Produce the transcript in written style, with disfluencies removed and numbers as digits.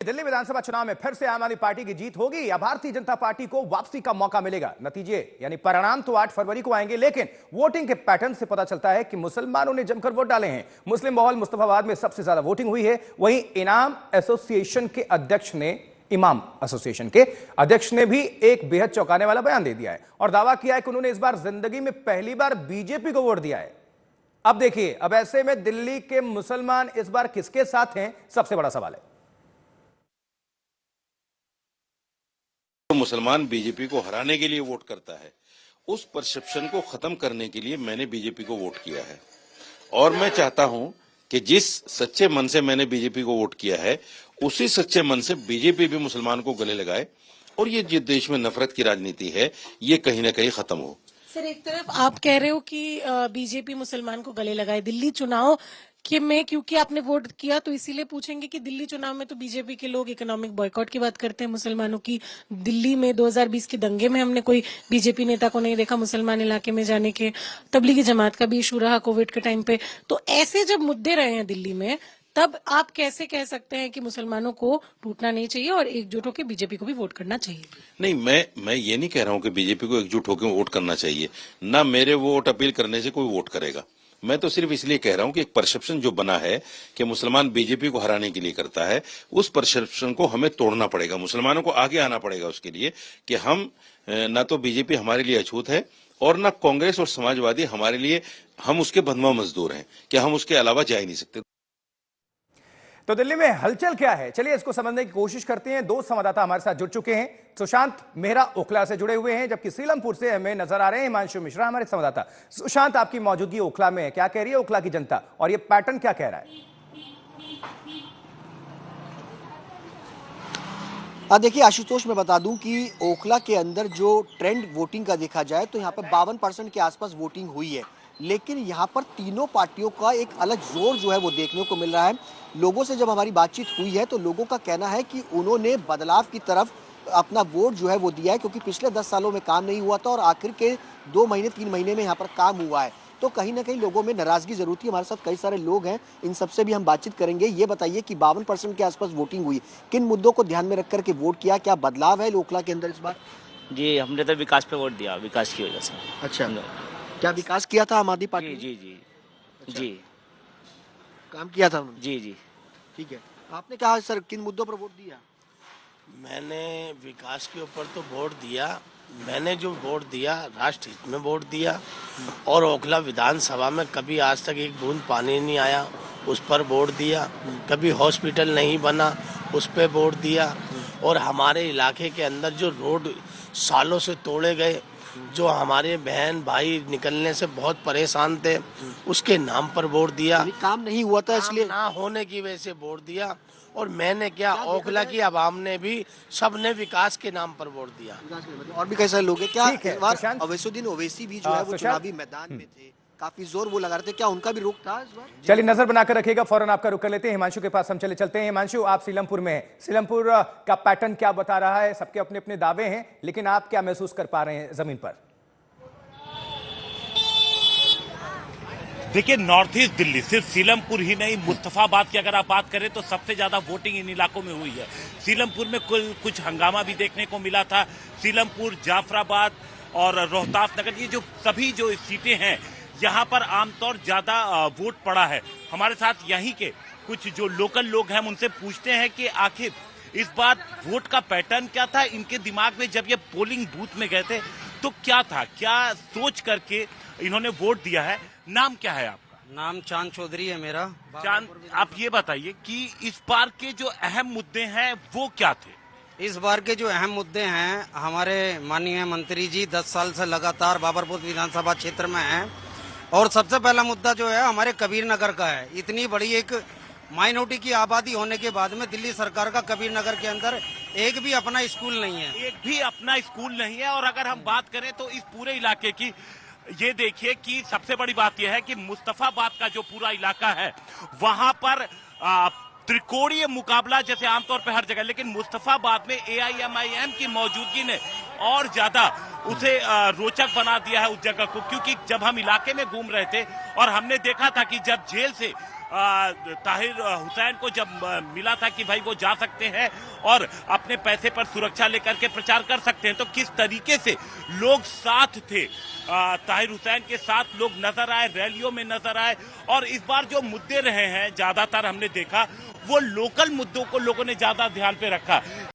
दिल्ली विधानसभा चुनाव में फिर से आम आदमी पार्टी की जीत होगी या भारतीय जनता पार्टी को वापसी का मौका मिलेगा? नतीजे यानी परिणाम तो 8 फरवरी को आएंगे, लेकिन वोटिंग के पैटर्न से पता चलता है कि मुसलमानों ने जमकर वोट डाले हैं। मुस्लिम बहुल मुस्तफाबाद में सबसे ज्यादा वोटिंग हुई है। वहीं इमाम एसोसिएशन के अध्यक्ष ने भी एक बेहद चौंकाने वाला बयान दे दिया है और दावा किया है कि उन्होंने इस बार जिंदगी में पहली बार बीजेपी को वोट दिया है। अब देखिए, अब ऐसे में दिल्ली के मुसलमान इस बार किसके साथ हैं, सबसे बड़ा सवाल है। मुसलमान बीजेपी को हराने के लिए वोट करता है, उस परसेप्शन को खत्म करने के लिए मैंने बीजेपी को वोट किया है। और मैं चाहता हूं कि जिस सच्चे मन से मैंने बीजेपी को वोट किया है, उसी सच्चे मन से बीजेपी भी मुसलमान को गले लगाए और ये जो देश में नफरत की राजनीति है, ये कहीं ना कहीं खत्म हो। सर, एक तरफ आप कह रहे हो कि बीजेपी मुसलमान को गले लगाए, दिल्ली चुनाव कि मैं क्योंकि आपने वोट किया तो इसीलिए पूछेंगे कि दिल्ली चुनाव में तो बीजेपी के लोग इकोनॉमिक बॉयकॉट की बात करते हैं मुसलमानों की। दिल्ली में 2020 के दंगे में हमने कोई बीजेपी नेता को नहीं देखा मुसलमान इलाके में जाने के। तबलीगी जमात का भी इशू रहा कोविड के टाइम पे। तो ऐसे जब मुद्दे रहे हैं दिल्ली में, तब आप कैसे कह सकते हैं कि मुसलमानों को टूटना नहीं चाहिए और एकजुट होकर बीजेपी को भी वोट करना चाहिए? नहीं, मैं ये नहीं कह रहा हूं कि बीजेपी को एकजुट होकर वोट करना चाहिए। ना मेरे वोट अपील करने से कोई वोट करेगा। मैं तो सिर्फ इसलिए कह रहा हूं कि एक परसेप्शन जो बना है कि मुसलमान बीजेपी को हराने के लिए करता है, उस परसेप्शन को हमें तोड़ना पड़ेगा। मुसलमानों को आगे आना पड़ेगा उसके लिए कि हम ना तो बीजेपी हमारे लिए अछूत है और ना कांग्रेस और समाजवादी हमारे लिए, हम उसके बंधुआ मजदूर हैं कि हम उसके अलावा जा ही नहीं सकते। तो दिल्ली में हलचल क्या है, चलिए इसको समझने की कोशिश करते हैं। 2 संवाददाता हमारे साथ जुड़ चुके हैं। सुशांत मेहरा ओखला से जुड़े हुए हैं, जबकि सीलमपुर से हमें नजर आ रहे हैं हिमांशु मिश्रा हमारे संवाददाता। सुशांत, आपकी मौजूदगी ओखला में है, क्या कह रही है ओखला की जनता और ये पैटर्न क्या कह रहा है? देखिए आशुतोष, मैं बता दूं कि ओखला के अंदर जो ट्रेंड वोटिंग का देखा जाए तो यहाँ पर 52% के आसपास वोटिंग हुई है, लेकिन यहाँ पर तीनों पार्टियों का एक अलग जोर जो है वो देखने को मिल रहा है। लोगों से जब हमारी बातचीत हुई है तो लोगों का कहना है कि उन्होंने बदलाव की तरफ अपना वोट जो है वो दिया है, क्योंकि पिछले 10 सालों में काम नहीं हुआ था और आखिर के 2 महीने 3 महीने में यहाँ पर काम हुआ है। तो कहीं ना कहीं लोगों में नाराजगी जरूर थी। हमारे साथ कई सारे लोग हैं, इन सबसे भी हम बातचीत करेंगे। ये बताइए कि 52% के आसपास वोटिंग हुई, किन मुद्दों को ध्यान में रख करके वोट किया, क्या बदलाव है ओखला के अंदर इस बार? जी, हमने तो विकास पे वोट दिया, विकास की वजह से। अच्छा, क्या विकास किया था आम आदमी पार्टी? जी जी अच्छा। जी, काम किया था उन्होंने? जी जी। ठीक है, आपने कहा सर किन मुद्दों पर वोट दिया? मैंने विकास के ऊपर तो वोट दिया। मैंने जो वोट दिया राष्ट्र हित में वोट दिया और ओखला विधानसभा में कभी आज तक एक बूंद पानी नहीं आया, उस पर वोट दिया। कभी हॉस्पिटल नहीं बना, उस पर वोट दिया। और हमारे इलाके के अंदर जो रोड सालों से तोड़े गए, जो हमारे बहन भाई निकलने से बहुत परेशान थे, उसके नाम पर वोट दिया। काम नहीं हुआ था इसलिए ना होने की वजह से वोट दिया। और मैंने क्या, ओखला की आवाम ने भी, सबने विकास के नाम पर वोट दिया। और भी कई सारे लोग हैं। क्या ठीक है, अवैसुद्दीन ओवैसी भी जो है वो चुनावी मैदान में थे, काफी जोर वो लगा रहे थे, क्या उनका भी रुख था इस बार? चलिए नजर बनाकर रखिएगा, फौरन आपका रुख कर लेते हैं। हिमांशु के पास हम चलते हैं। हिमांशु, आप सीलमपुर में हैं, सीलमपुर का पैटर्न क्या बता रहा है? सबके अपने अपने दावे हैं, लेकिन आप क्या महसूस कर पा रहे हैं जमीन पर? देखिए, नॉर्थ ईस्ट दिल्ली, सिर्फ सीलमपुर ही नहीं, मुस्तफाबाद की अगर आप बात करें तो सबसे ज्यादा वोटिंग इन इलाकों में हुई है। सीलमपुर में कुछ हंगामा भी देखने को मिला था। सीलमपुर, जाफराबाद और रोहतास नगर, ये जो सभी जो सीटें हैं, यहाँ पर आमतौर ज्यादा वोट पड़ा है। हमारे साथ यहीं के कुछ जो लोकल लोग हैं, हम उनसे पूछते हैं कि आखिर इस बार वोट का पैटर्न क्या था इनके दिमाग में जब ये पोलिंग बूथ में गए थे, तो क्या था, क्या सोच करके इन्होंने वोट दिया है। नाम क्या है आपका? नाम चांद चौधरी है मेरा। चांद, आप ये बताइए कि इस बार के जो अहम मुद्दे हैं वो क्या थे? इस बार के जो अहम मुद्दे हैं, हमारे माननीय मंत्री जी 10 साल से लगातार बाबरपुर विधानसभा क्षेत्र में हैं और सबसे पहला मुद्दा जो है हमारे कबीर नगर का है। इतनी बड़ी एक माइनॉरिटी की आबादी होने के बाद में दिल्ली सरकार का कबीर नगर के अंदर एक भी अपना स्कूल नहीं है, एक भी अपना स्कूल नहीं है। और अगर हम बात करें तो इस पूरे इलाके की, ये देखिए कि सबसे बड़ी बात यह है कि मुस्तफाबाद का जो पूरा इलाका है वहां पर त्रिकोणीय मुकाबला जैसे आमतौर पर हर जगह, लेकिन मुस्तफाबाद में AIMIM की मौजूदगी ने और ज्यादा उसे रोचक बना दिया है उस जगह को। क्योंकि जब हम इलाके में घूम रहे थे और हमने देखा था कि जब जेल से ताहिर हुसैन को जब मिला था कि भाई वो जा सकते हैं और अपने पैसे पर सुरक्षा लेकर के प्रचार कर सकते हैं, तो किस तरीके से लोग साथ थे, ताहिर हुसैन के साथ लोग नजर आए, रैलियों में नजर आए। और इस बार जो मुद्दे रहे हैं ज्यादातर हमने देखा वो लोकल मुद्दों को लोगों ने ज्यादा ध्यान पे रखा।